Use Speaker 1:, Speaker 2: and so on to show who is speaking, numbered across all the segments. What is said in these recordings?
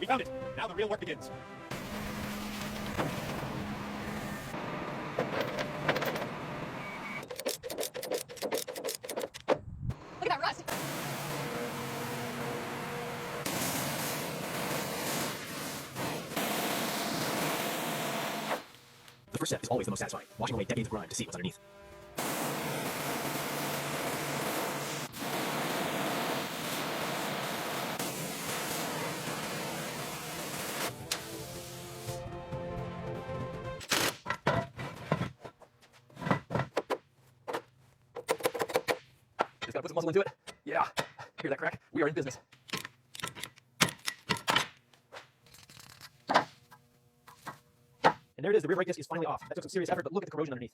Speaker 1: We found it. Now the real work begins.
Speaker 2: Look at that rust.
Speaker 1: The first step is always the most satisfying, washing away decades of grime to see what's underneath. Just gotta put some muscle into it. Yeah, hear that crack? We are in business. And there it is, the rear brake disc is finally off. That took some serious effort, but look at the corrosion underneath.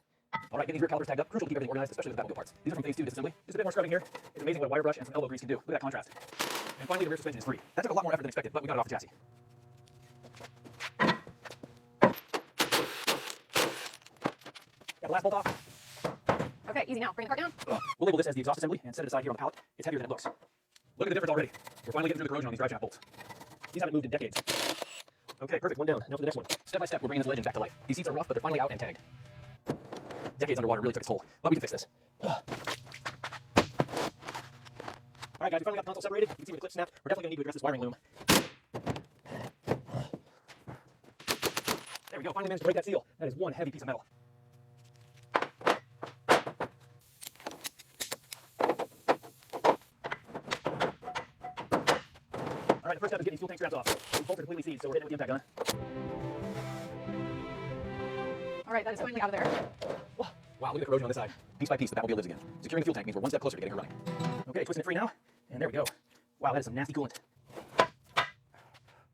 Speaker 1: All right, getting these rear calipers tagged up, crucial to keep everything organized, especially with the Batmobile parts. These are from phase 2 disassembly. Just a bit more scrubbing here. It's amazing what a wire brush and some elbow grease can do. Look at that contrast. And finally, the rear suspension is free. That took a lot more effort than expected, but we got it off the chassis. Got the last bolt off.
Speaker 2: Okay, easy now. Bring the cart down.
Speaker 1: We'll label this as the exhaust assembly and set it aside here on the pallet. It's heavier than it looks. Look at the difference already. We're finally getting through the corrosion on these drive shaft bolts. These haven't moved in decades. Okay, perfect. One down. Now for the next one. Step by step, we're bringing this legend back to life. These seats are rough, but they're finally out and tagged. Decades underwater really took its toll, but we can fix this. All right, guys, we finally got the console separated. You can see where the clip snapped. We're definitely going to need to address this wiring loom. There we go. Finally managed to break that seal. That is one heavy piece of metal. All right, the first step is getting these fuel tank straps off. The bolts are completely seized, so we're hitting it with the impact gun.
Speaker 2: All right, that is finally out of there.
Speaker 1: Wow, look at the corrosion on this side. Piece by piece, the Batmobile lives again. Securing the fuel tank means we're one step closer to getting her running. Okay, twisting it free now. And there we go. Wow, that is some nasty coolant.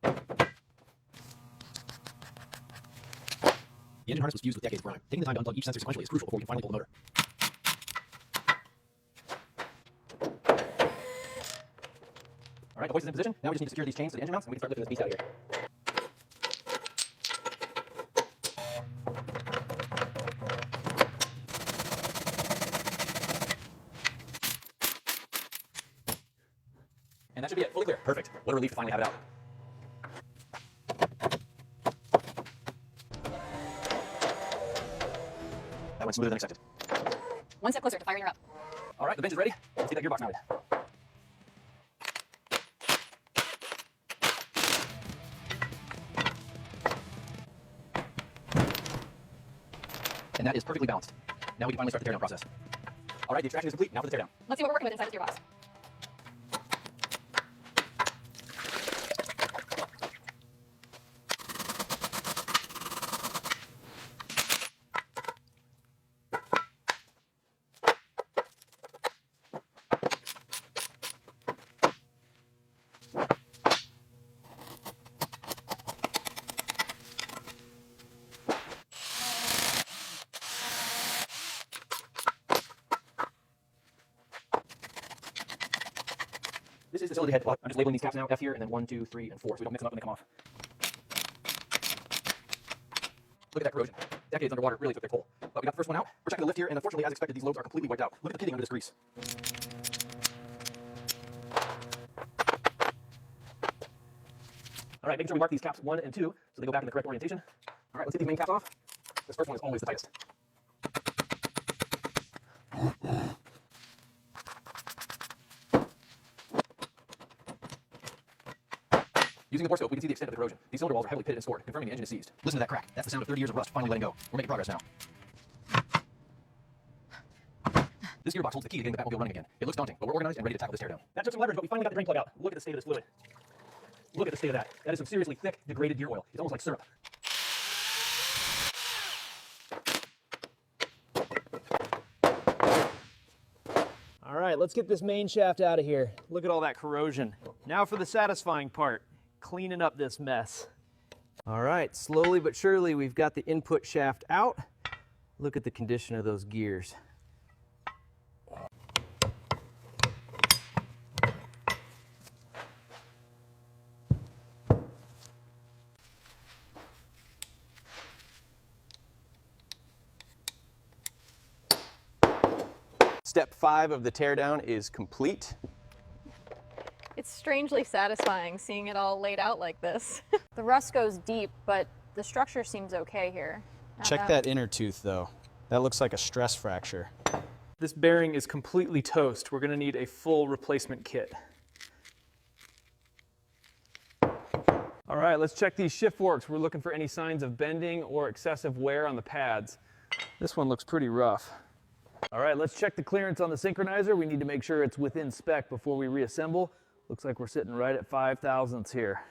Speaker 1: The engine harness was fused with decades of grime. Taking the time to unplug each sensor sequentially is crucial before we can finally pull the motor. All right, the hoist is in position. Now we just need to secure these chains to the engine mounts, and we can start lifting this beast out of here. And that should be it. Fully clear. Perfect. What a relief to finally have it out. That went smoother than expected.
Speaker 2: One step closer to firing her up.
Speaker 1: All right, the bench is ready. Let's get that gearbox mounted. And that is perfectly balanced. Now we can finally start the teardown process. All right, the extraction is complete. Now for the teardown.
Speaker 2: Let's see what we're working with inside the gearbox.
Speaker 1: This is the cylinder head plug. I'm just labeling these caps now, F here, and then 1, 2, 3, and 4, so we don't mix them up when they come off. Look at that corrosion. Decades underwater really took their toll. But we got the first one out. We're checking the lift here, and unfortunately, as expected, these lobes are completely wiped out. Look at the pitting under this grease. All right, making sure we mark these caps 1 and 2 so they go back in the correct orientation. All right, let's get these main caps off. This first one is always the tightest. Using the bore scope, we can see the extent of the corrosion. These cylinder walls are heavily pitted and scored, confirming the engine is seized. Listen to that crack. That's the sound of 30 years of rust finally letting go. We're making progress now. This gearbox holds the key to getting the Batmobile running again. It looks daunting, but we're organized and ready to tackle this teardown. That took some leverage, but we finally got the drain plug out. Look at the state of this fluid. Look at the state of that. That is some seriously thick, degraded gear oil. It's almost like syrup.
Speaker 3: All right, let's get this main shaft out of here. Look at all that corrosion. Now for the satisfying part, cleaning up this mess. All right, slowly but surely we've got the input shaft out. Look at the condition of those gears. Step 5 of the teardown is complete.
Speaker 2: It's It's strangely satisfying seeing it all laid out like this. The rust goes deep, but the structure seems okay here.
Speaker 4: Check that inner tooth though. That looks like a stress fracture.
Speaker 3: This bearing is completely toast. We're going to need a full replacement kit. All right, let's check these shift forks. We're looking for any signs of bending or excessive wear on the pads. This one looks pretty rough. All right, let's check the clearance on the synchronizer. We need to make sure it's within spec before we reassemble. Looks like we're sitting right at 5 thousandths here.